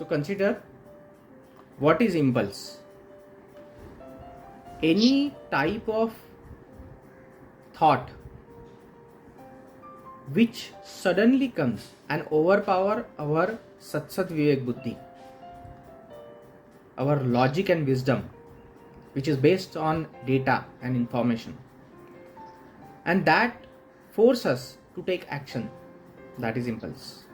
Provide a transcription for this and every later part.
So consider, what is impulse? Any type of thought which suddenly comes and overpower our Satsat Vivek Buddhi, our logic and wisdom, which is based on data and information, and that force us to take action. That is impulse.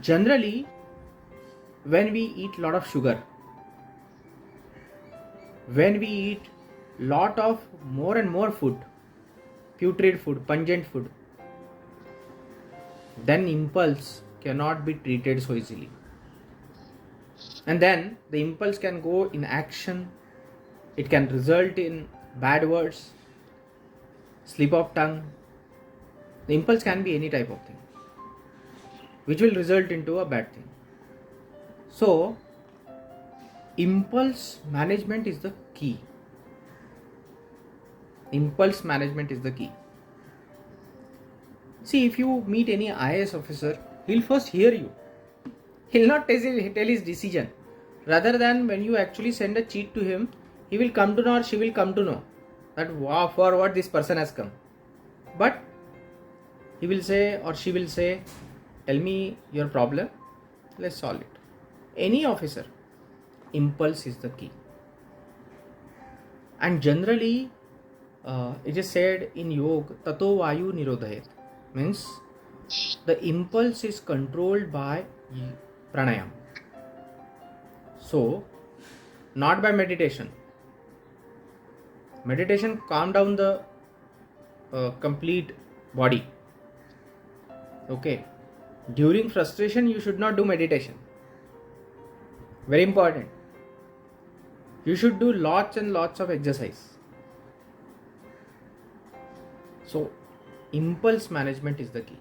Generally, when we eat lot of sugar, when we eat lot of more and more food, putrid food, pungent food, then impulse cannot be treated so easily. And then the impulse can go in action. It can result in bad words, slip of tongue. The impulse can be any type of thing, which will result into a bad thing. So, impulse management is the key. Impulse management is the key. See, if you meet any IAS officer, he'll first hear you. He'll not tell his decision. Rather than when you actually send a cheat to him, he will come to know or she will come to know that wow, for what this person has come. But he will say or she will say, tell me your problem, let's solve it. Any officer, impulse is the key. And generally, it is said in yoga, tato vayu nirodhayet, means the impulse is controlled by pranayam. So, not by meditation. Meditation calm down the complete body. Okay. During frustration, you should not do meditation. Very important. You should do lots and lots of exercise. So, impulse management is the key.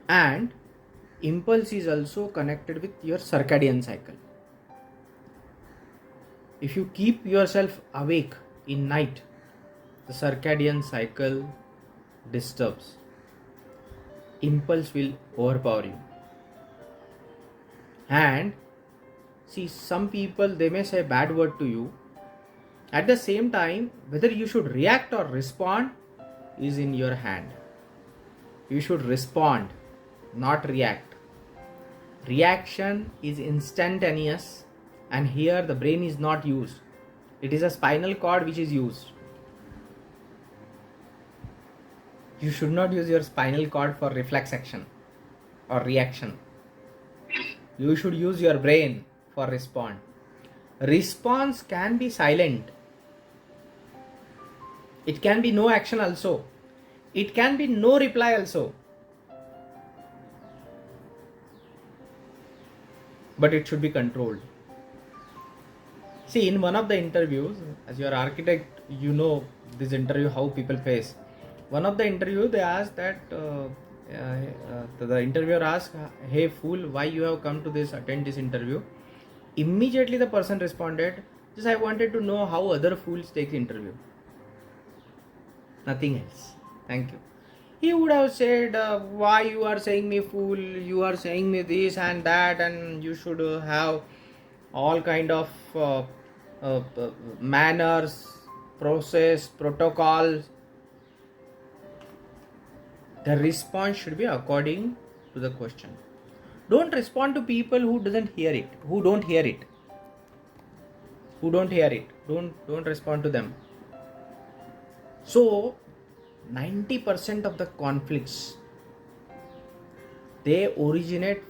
And impulse is also connected with your circadian cycle. If you keep yourself awake in night, the circadian cycle disturbs. Impulse will overpower you. And see, some people, they may say bad word to you. At the same time, whether you should react or respond is in your hand. You should respond, not react. Reaction is instantaneous, and here the brain is not used. It is a spinal cord which is used. You should not use your spinal cord for reflex action or reaction. You should use your brain for respond. Response can be silent. It can be no action also. It can be no reply also. But it should be controlled. See, in one of the interviews, as your architect, you know this interview, how people face. One of the interview, they asked that, the interviewer asked, hey fool, why you have come to attend this interview? Immediately the person responded, just I wanted to know how other fools take the interview. Nothing else. Thank you. He would have said, why you are saying me fool, you are saying me this and that, and you should have all kind of manners, process, protocols. The response should be according to the question. Don't respond to people who don't hear it. Don't respond to them. So, 90% of the conflicts, they originate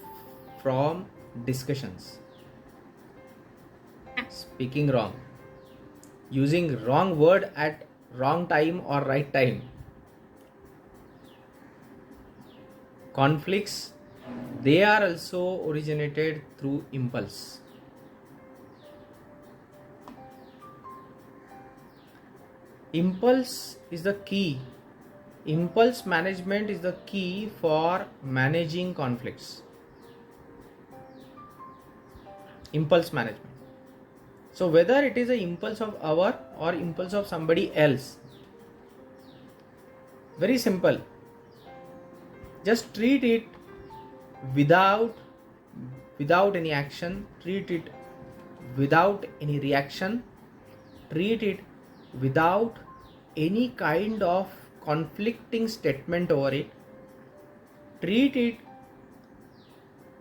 from discussions. Speaking wrong, using wrong word at wrong time or right time. Conflicts, they are also originated through impulse. Impulse is the key. Impulse management is the key for managing conflicts. Impulse management. So whether it is an impulse of our or impulse of somebody else, very simple. Just treat it without any action, treat it without any reaction, treat it without any kind of conflicting statement over it, treat it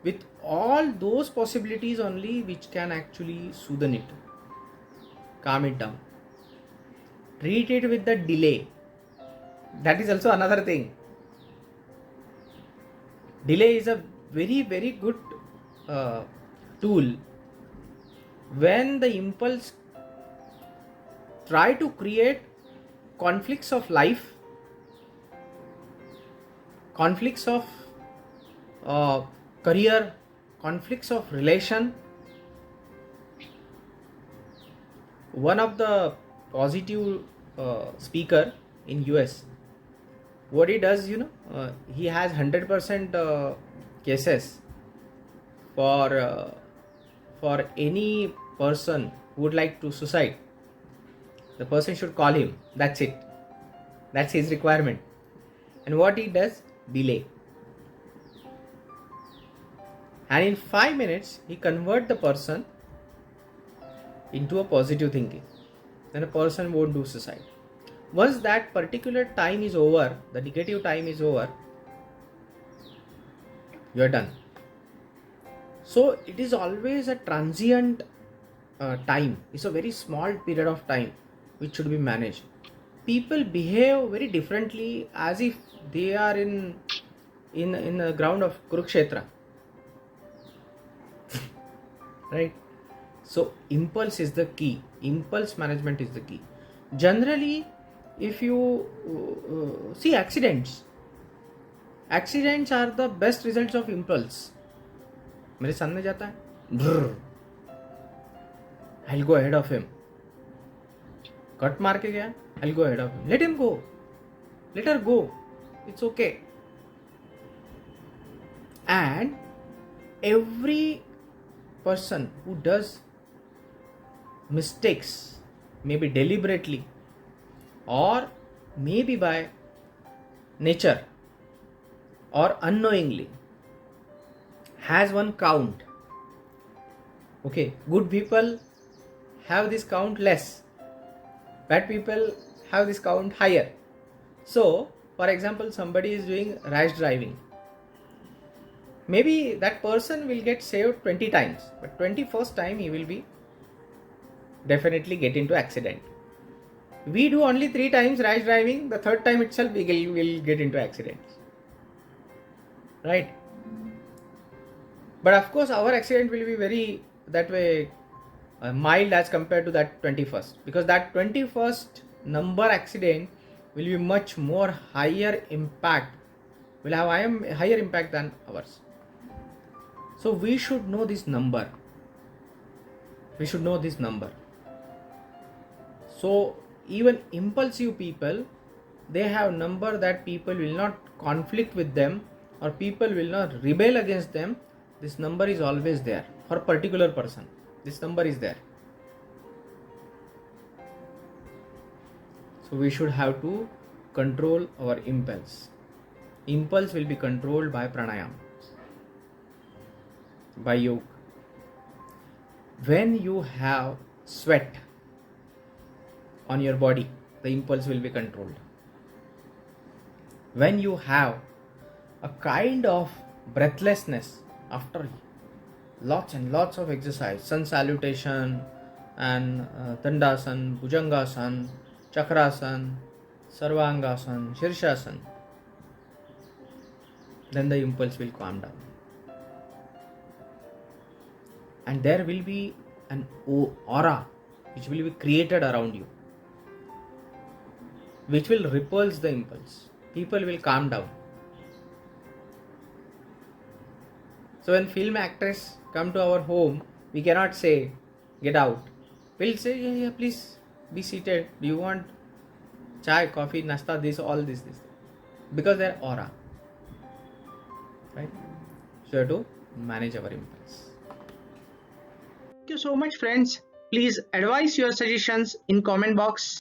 with all those possibilities only which can actually soothe it, calm it down. Treat it with the delay. That is also another thing. Delay is a very, very good tool when the impulse try to create conflicts of life, conflicts of career, conflicts of relation. One of the positive speaker in US, what he does, he has 100% cases for any person who would like to suicide. The person should call him. That's it. That's his requirement. And what he does? Delay. And in 5 minutes, he convert the person into a positive thinking. Then a person won't do suicide. Once that particular time is over, the negative time is over, you are done. So it is always a transient time. It's a very small period of time which should be managed. People behave very differently as if they are in the ground of Kurukshetra. Right? So impulse is the key. Impulse management is the key. Generally, if you see accidents are the best results of impulse. मेरे सामने जाता है, I'll go ahead of him. Cut मार के गया, I'll go ahead of him. Let him go. Let her go. It's okay. And every person who does mistakes, maybe deliberately or maybe by nature or unknowingly, has one count. Okay, good people have this count less, bad people have this count higher. So, for example, somebody is doing rash driving. Maybe that person will get saved 20 times, but 21st time he will be definitely get into accident. We do only 3 times rash driving, the 3rd time itself we will get into accidents. Right? But of course our accident will be very that way mild as compared to that 21st, because that 21st number accident will be much more higher impact, will have higher impact than ours. So we should know this number. So even impulsive people, they have number that people will not conflict with them or people will not rebel against them. This number is always there for a particular person. This number is there. So we should have to control our impulse. Impulse will be controlled by pranayam, by yoga. When you have sweat on your body, the impulse will be controlled. When you have a kind of breathlessness after lots and lots of exercise, sun salutation and Dandasan, Bhujangasan, Chakrasan, Sarvangasan, Shirshasan, then the impulse will calm down. And there will be an aura which will be created around you, which will repulse the impulse. People will calm down. So when film actors come to our home, we cannot say, get out. We'll say, yeah, please be seated. Do you want chai, coffee, nasta, this, all this. Because their aura. Right? So you have to manage our impulse. Thank you so much, friends. Please advise your suggestions in comment box.